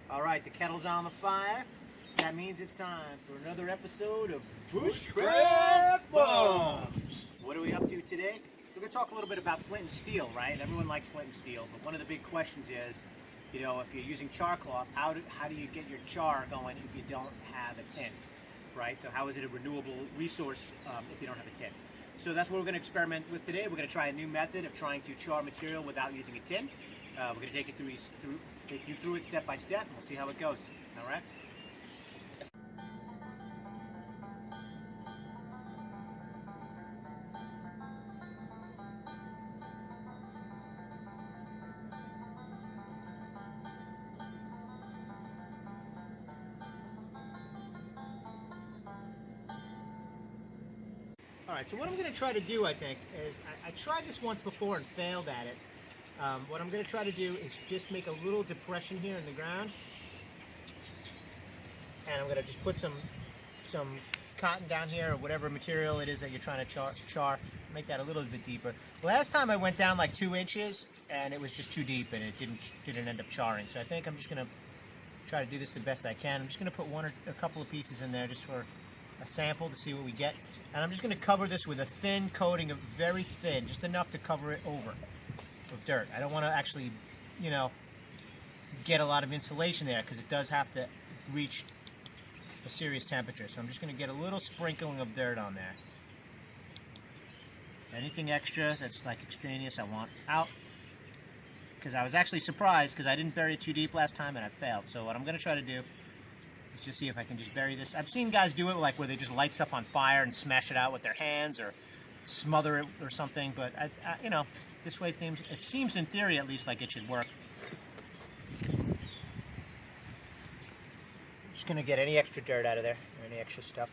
All right, the kettle's on the fire. That means it's time for another episode of Bushcraft Bombs. What are we up to today? We're going to talk a little bit about flint and steel, right? Everyone likes flint and steel, but one of the big questions is, you know, if you're using char cloth, how do you get your char going if you don't have a tin, right? So how is it a renewable resource if you don't have a tin? So that's what we're going to experiment with today. We're going to try a new method of trying to char material without using a tin. We're going to take you through it step by step, and we'll see how it goes. All right? Alright, so what I'm going to try to do, I think, is I tried this once before and failed at it. What I'm going to try to do is just make a little depression here in the ground. And I'm going to just put some cotton down here, or whatever material it is that you're trying to char. Make that a little bit deeper. Last time I went down like 2 inches, and it was just too deep, and it didn't end up charring. So I think I'm just going to try to do this the best I can. I'm just going to put a couple of pieces in there just for a sample to see what we get, and I'm just going to cover this with a thin coating of very thin, just enough to cover it over with dirt. I don't want to actually, you know, get a lot of insulation there because it does have to reach a serious temperature. So I'm just going to get a little sprinkling of dirt on there. Anything extra that's like extraneous I want out, because I was actually surprised because I didn't bury it too deep last time and I failed. So what I'm going to try to do, just see if I can just bury this. I've seen guys do it like where they just light stuff on fire and smash it out with their hands or smother it or something, but I you know, this way it seems in theory at least like it should work. Just gonna get any extra dirt out of there, or any extra stuff.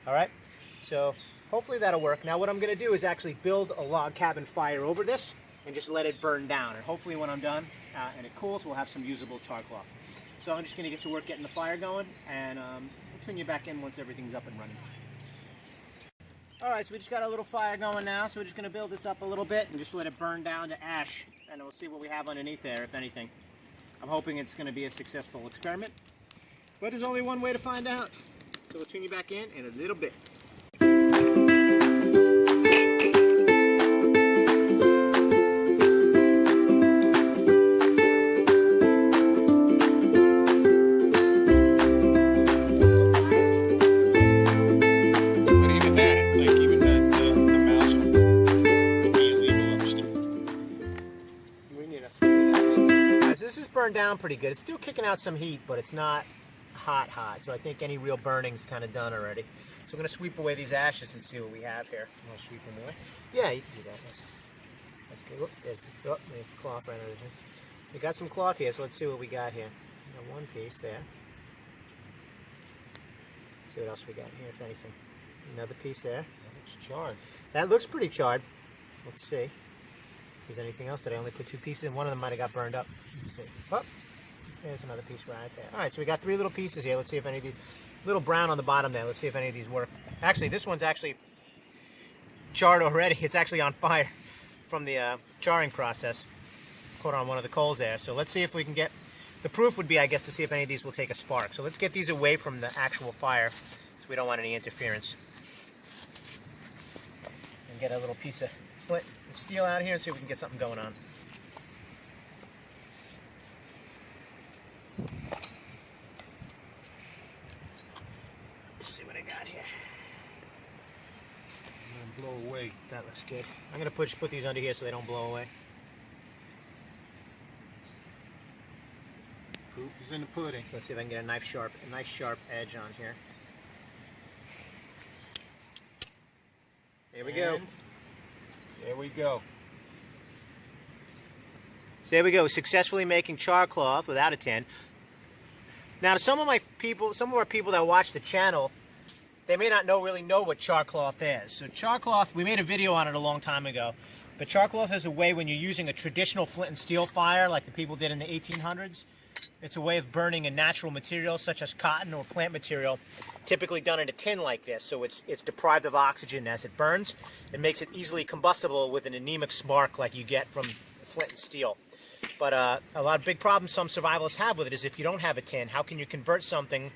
All right, so hopefully that'll work. Now what I'm gonna do is actually build a log cabin fire over this and just let it burn down, and hopefully when I'm done and it cools, we'll have some usable char cloth. So I'm just going to get to work getting the fire going, and we'll turn you back in once everything's up and running. Alright, so we just got a little fire going now, so we're just going to build this up a little bit and just let it burn down to ash, and we'll see what we have underneath there, if anything. I'm hoping it's going to be a successful experiment, but there's only one way to find out. So we'll turn you back in a little bit. Burned down pretty good. It's still kicking out some heat, but it's not hot. So I think any real burning's kind of done already. So I'm going to sweep away these ashes and see what we have here. You want to sweep them away? Yeah, you can do that. That's good. Oh, there's the cloth right under there. We got some cloth here, so let's see what we got here. We got one piece there. Let's see what else we got here, if anything. Another piece there. That looks charred. That looks pretty charred. Let's see. If there's anything else, did I only put 2 pieces in? One of them might have got burned up. Let's see. Oh, there's another piece right there. All right, so we got 3 little pieces here. Let's see if any of these, little brown on the bottom there. Let's see if any of these work. Actually, this one's actually charred already. It's actually on fire from the charring process. Caught on one of the coals there. So let's see if we can get, the proof would be, I guess, to see if any of these will take a spark. So let's get these away from the actual fire, so we don't want any interference. And get a little piece of flint and steel out here and see if we can get something going on. Let's see what I got here. I'm gonna blow away. That looks good. I'm gonna put these under here so they don't blow away. Proof is in the pudding. So let's see if I can get a nice sharp edge on here. There we go. There we go. So there we go, successfully making char cloth without a tin. Now, some of our people that watch the channel, they may not really know what char cloth is. So char cloth, we made a video on it a long time ago. But char cloth is a way when you're using a traditional flint and steel fire, like the people did in the 1800s. It's a way of burning a natural material such as cotton or plant material, typically done in a tin like this, so it's deprived of oxygen as it burns. It makes it easily combustible with an anemic spark like you get from flint and steel. But a lot of big problems some survivalists have with it is if you don't have a tin, how can you convert something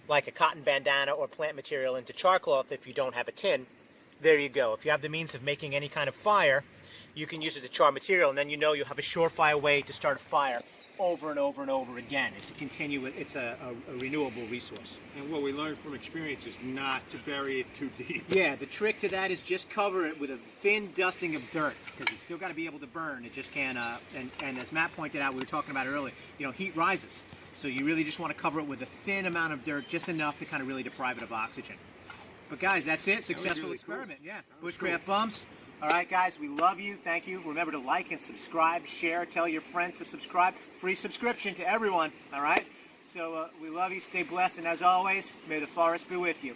like a cotton bandana or plant material into char cloth if you don't have a tin? There you go. If you have the means of making any kind of fire, you can use it to char material, and then you know you'll have a surefire way to start a fire over and over and over again. It's a renewable resource. And what we learned from experience is not to bury it too deep. Yeah, the trick to that is just cover it with a thin dusting of dirt, because it's still got to be able to burn. It just can't, and as Matt pointed out, we were talking about it earlier, heat rises. So you really just want to cover it with a thin amount of dirt, just enough to kind of really deprive it of oxygen. But guys, that's it. Successful really experiment. cool. Yeah. Bushcraft Bums. All right, guys, we love you. Thank you. Remember to like and subscribe, share, tell your friends to subscribe. Free subscription to everyone. All right. So we love you. Stay blessed, and as always, may the forest be with you.